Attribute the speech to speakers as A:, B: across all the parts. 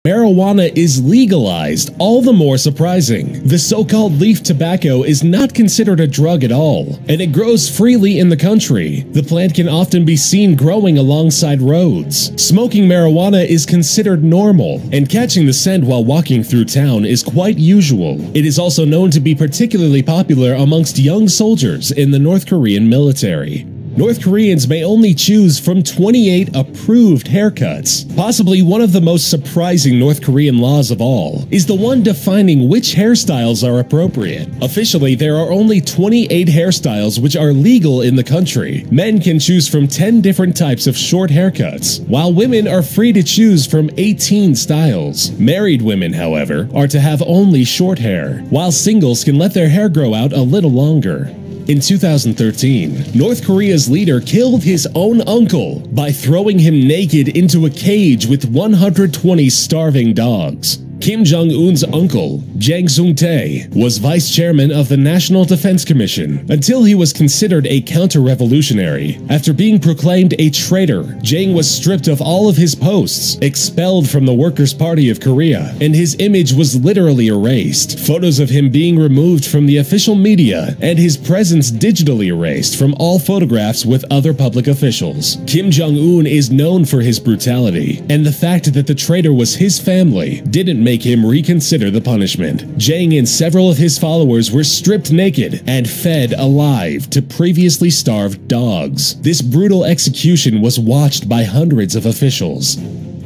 A: Marijuana is legalized, all the more surprising. The so-called leaf tobacco is not considered a drug at all, and it grows freely in the country. The plant can often be seen growing alongside roads. Smoking marijuana is considered normal, and catching the scent while walking through town is quite usual. It is also known to be particularly popular amongst young soldiers in the North Korean military. North Koreans may only choose from 28 approved haircuts. Possibly one of the most surprising North Korean laws of all is the one defining which hairstyles are appropriate. Officially, there are only 28 hairstyles which are legal in the country. Men can choose from 10 different types of short haircuts, while women are free to choose from 18 styles. Married women, however, are to have only short hair, while singles can let their hair grow out a little longer. In 2013, North Korea's leader killed his own uncle by throwing him naked into a cage with 120 starving dogs. Kim Jong-un's uncle, Jang Sung-tae, was vice chairman of the National Defense Commission until he was considered a counter-revolutionary. After being proclaimed a traitor, Jang was stripped of all of his posts, expelled from the Workers' Party of Korea, and his image was literally erased. Photos of him being removed from the official media and his presence digitally erased from all photographs with other public officials. Kim Jong-un is known for his brutality, and the fact that the traitor was his family didn't make him reconsider the punishment. Jang and several of his followers were stripped naked and fed alive to previously starved dogs. This brutal execution was watched by hundreds of officials.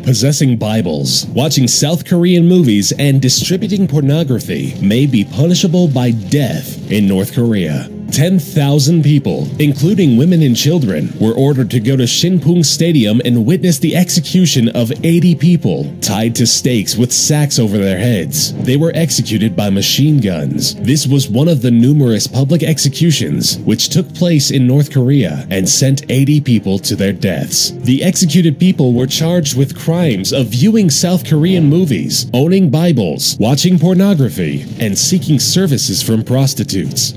A: Possessing Bibles, watching South Korean movies, and distributing pornography may be punishable by death in North Korea. 10,000 people, including women and children, were ordered to go to Shinpung Stadium and witness the execution of 80 people, tied to stakes with sacks over their heads. They were executed by machine guns. This was one of the numerous public executions which took place in North Korea and sent 80 people to their deaths. The executed people were charged with crimes of viewing South Korean movies, owning Bibles, watching pornography, and seeking services from prostitutes.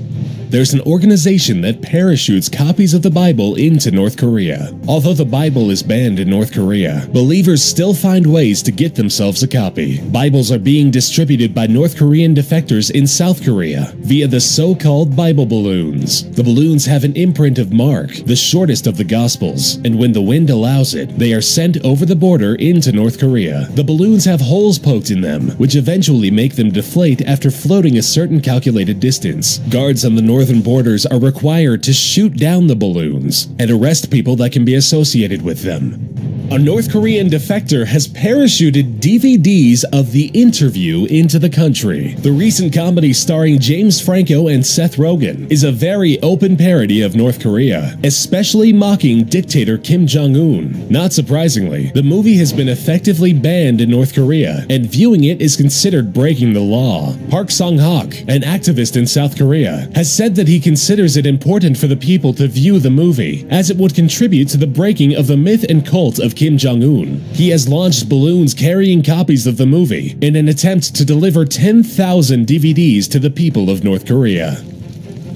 A: There's an organization that parachutes copies of the Bible into North Korea. Although the Bible is banned in North Korea, believers still find ways to get themselves a copy. Bibles are being distributed by North Korean defectors in South Korea via the so-called Bible balloons. The balloons have an imprint of Mark, the shortest of the Gospels, and when the wind allows it, they are sent over the border into North Korea. The balloons have holes poked in them, which eventually make them deflate after floating a certain calculated distance. Guards on the northern borders are required to shoot down the balloons and arrest people that can be associated with them. A North Korean defector has parachuted DVDs of The Interview into the country. The recent comedy starring James Franco and Seth Rogen is a very open parody of North Korea, especially mocking dictator Kim Jong-un. Not surprisingly, the movie has been effectively banned in North Korea, and viewing it is considered breaking the law. Park Sung-hak, an activist in South Korea, has said that he considers it important for the people to view the movie, as it would contribute to the breaking of the myth and cult of Kim Jong-un. He has launched balloons carrying copies of the movie in an attempt to deliver 10,000 DVDs to the people of North Korea.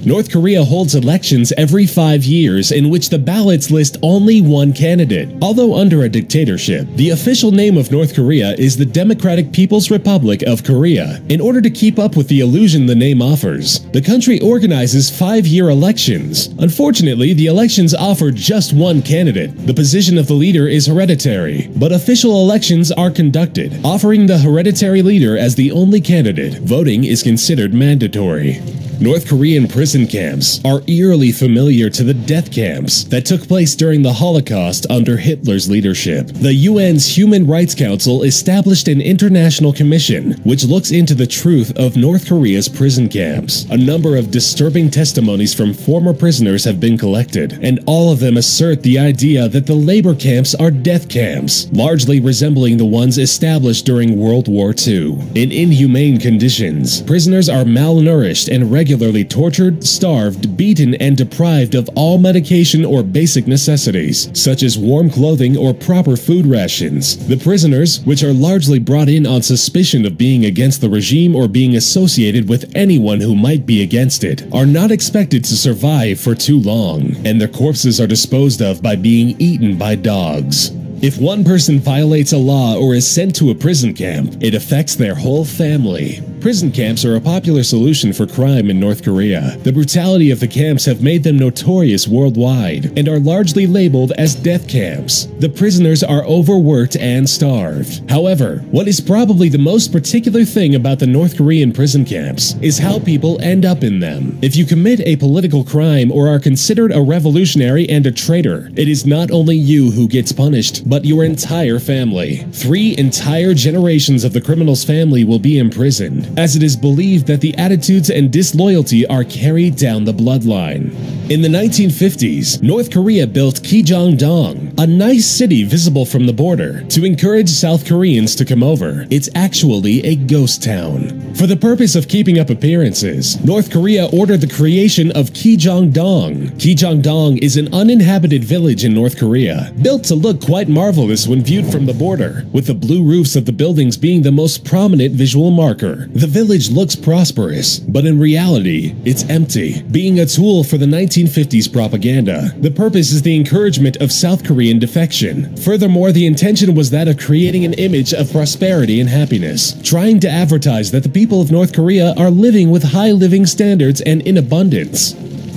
A: North Korea holds elections every 5 years in which the ballots list only one candidate. Although under a dictatorship, the official name of North Korea is the Democratic People's Republic of Korea. In order to keep up with the illusion the name offers, the country organizes 5-year elections. Unfortunately, the elections offer just one candidate. The position of the leader is hereditary, but official elections are conducted, offering the hereditary leader as the only candidate. Voting is considered mandatory. North Korean prison camps are eerily familiar to the death camps that took place during the Holocaust under Hitler's leadership. The UN's Human Rights Council established an international commission which looks into the truth of North Korea's prison camps. A number of disturbing testimonies from former prisoners have been collected, and all of them assert the idea that the labor camps are death camps, largely resembling the ones established during World War II. In inhumane conditions, prisoners are malnourished and regularly tortured, starved, beaten, and deprived of all medication or basic necessities, such as warm clothing or proper food rations. The prisoners, which are largely brought in on suspicion of being against the regime or being associated with anyone who might be against it, are not expected to survive for too long, and their corpses are disposed of by being eaten by dogs. If one person violates a law or is sent to a prison camp, it affects their whole family. Prison camps are a popular solution for crime in North Korea. The brutality of the camps have made them notorious worldwide and are largely labeled as death camps. The prisoners are overworked and starved. However, what is probably the most particular thing about the North Korean prison camps is how people end up in them. If you commit a political crime or are considered a revolutionary and a traitor, it is not only you who gets punished, but your entire family. 3 entire generations of the criminal's family will be imprisoned, as it is believed that the attitudes and disloyalty are carried down the bloodline. In the 1950s, North Korea built Kijong-dong, a nice city visible from the border, to encourage South Koreans to come over. It's actually a ghost town. For the purpose of keeping up appearances, North Korea ordered the creation of Kijong-dong. Kijong-dong is an uninhabited village in North Korea, built to look quite marvelous when viewed from the border, with the blue roofs of the buildings being the most prominent visual marker. The village looks prosperous, but in reality, it's empty, being a tool for the 1950s propaganda. The purpose is the encouragement of South Korean defection. Furthermore, the intention was that of creating an image of prosperity and happiness, trying to advertise that the people of North Korea are living with high living standards and in abundance.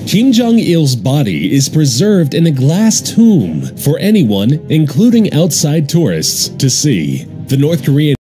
A: Kim Jong-il's body is preserved in a glass tomb for anyone, including outside tourists, to see. The North Korean